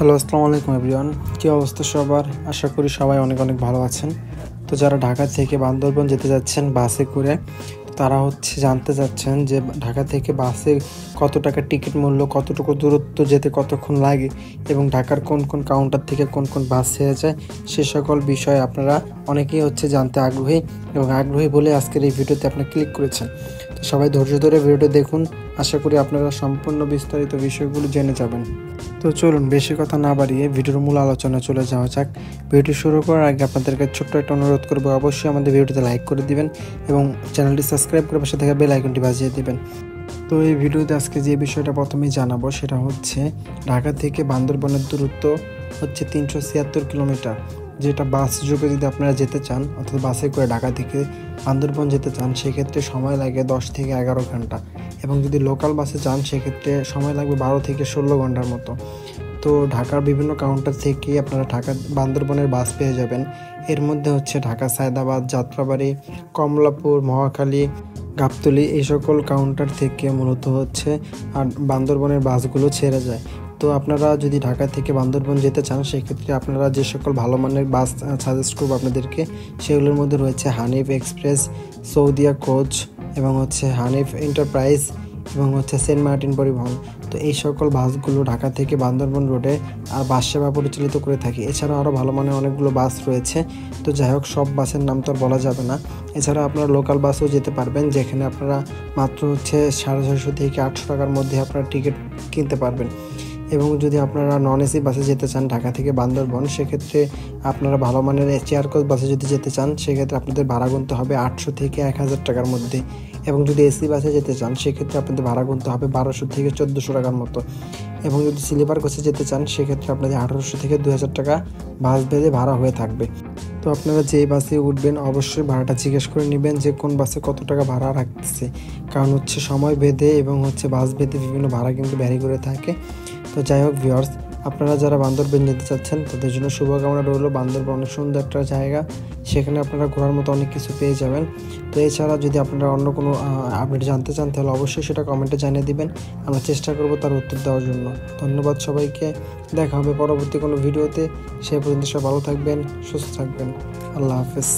Hello, আসসালামু আলাইকুম everyone. কী অবস্থা সবার? আশা করি সবাই অনেক অনেক ভালো আছেন। তো যারা ঢাকা থেকে বান্দরবন যেতে যাচ্ছেন বাসে করে, তারা জানতে চাচ্ছেন যে ঢাকা থেকে বাসে কত টাকা টিকিট মূল্য, কতটুকু দূরত্ব যেতে কতক্ষণ লাগে এবং ঢাকার কোন কোন কাউন্টার থেকে কোন কোন বাস ছেড়ে যায়, সে সকল বিষয়ে আপনারা অনেকেই জানতে আগ্রহী এবং আগ্রহী বলে আজকের এই ভিডিওতে আপনি ক্লিক করেছেন। তো সবাই ধৈর্য ধরে ভিডিওটা দেখুন, আশা করি আপনারা সম্পূর্ণ বিস্তারিত বিষয়গুলো জেনে যাবেন। তো চলুন বেশি কথা না বাড়িয়ে ভিডিওর মূল আলোচনায় চলে যাওয়া যাক। ভিডিওটি শুরু করার আগে আপনাদেরকে ছোট্ট একটা অনুরোধ করবো, অবশ্যই আমাদের ভিডিওটিতে লাইক করে দিবেন এবং চ্যানেলটি সাবস্ক্রাইব করে পাশে থাকা বেল আইকনটি বাজিয়ে দিবেন। তো এই ভিডিওতে আজকে যে বিষয়টা প্রথমেই জানাবো সেটা ঢাকা থেকে বান্দরবনের দূরত্ব 376 কিলোমিটার, যেটা বাস যোগে যদি আপনারা যেতে চান অর্থাৎ বাসে করে ঢাকা থেকে বান্দরবন যেতে চান সেক্ষেত্রে সময় লাগে 10 থেকে 11 ঘন্টা এবং যদি লোকাল বাসে যান সেক্ষেত্রে সময় লাগবে 12 থেকে 16 ঘন্টার মতো। তো ঢাকার বিভিন্ন কাউন্টার থেকে আপনারা ঢাকা বান্দরবনের বাস পেয়ে যাবেন। এর মধ্যে ঢাকা সায়দাবাদ, যাত্রাবাড়ি, কমলাপুর, মহাখালী, গাবতলী এই সকল কাউন্টার থেকে মূলত আর বান্দরবনের বাসগুলো ছেড়ে যায়। তো আপনারা যদি ঢাকা থেকে বান্দরবন যেতে চান সেক্ষেত্রে আপনারা যে সকল ভালো মানের বাস সাজেস্ট করবো আপনাদেরকে, সেগুলোর মধ্যে রয়েছে হানিফ এক্সপ্রেস, সৌদিয়া কোচ এবং হানিফ এন্টারপ্রাইজ এবং সেন্ট মার্টিন পরিবহন। তো এই সকল বাসগুলো ঢাকা থেকে বান্দরবন রোডে আর বাস সেবা পরিচালিত করে থাকে। এছাড়াও আরও ভালো মানের অনেকগুলো বাস রয়েছে। তো যাই হোক, সব বাসের নাম তো আর বলা যাবে না। এছাড়া আপনারা লোকাল বাসেও যেতে পারবেন, যেখানে আপনারা মাত্র 650 থেকে 800 টাকার মধ্যে আপনারা টিকিট কিনতে পারবেন। এবং যদি আপনারা নন এসি বাসে যেতে চান ঢাকা থেকে বান্দরবন, সেক্ষেত্রে আপনারা ভালো মানের চেয়ার কোচ বাসে যদি যেতে চান সেক্ষেত্রে আপনাদের ভাড়া গুনতে হবে 800 থেকে 1000 টাকার মধ্যে। এবং যদি এসি বাসে যেতে চান সেক্ষেত্রে আপনাদের ভাড়া গুনতে হবে 1200 থেকে 1400 টাকার মতো। এবং যদি স্লিপার কোচে যেতে চান সেক্ষেত্রে আপনাদের 1800 থেকে 2000 টাকা বাস ভেদে ভাড়া হয়ে থাকবে। তো আপনারা যে বাসে উঠবেন অবশ্যই ভাড়াটা জিজ্ঞেস করে নেবেন যে কোন বাসে কত টাকা ভাড়া রাখতেছে, কারণ সময় ভেদে এবং বাস ভেদে বিভিন্ন ভাড়া কিন্তু ভ্যারি করে থাকে। তো যাই হোক ভিউয়ার্স, আপনারা যারা বান্দরবন যেতে চাচ্ছেন তাদের জন্য শুভকামনা রইল। বান্দরবন অনেক সুন্দর একটা জায়গা, সেখানে আপনারা ঘোরার মতো অনেক কিছু পেয়ে যাবেন। তো এছাড়া যদি আপনারা অন্য কোনো আপডেট জানতে চান তাহলে অবশ্যই সেটা কমেন্টে জানিয়ে দিবেন, আমরা চেষ্টা করব তার উত্তর দেওয়ার জন্য। ধন্যবাদ সবাইকে, দেখা হবে পরবর্তী কোনো ভিডিওতে। সে পর্যন্ত সব ভালো থাকবেন, সুস্থ থাকবেন। আল্লাহ হাফেজ।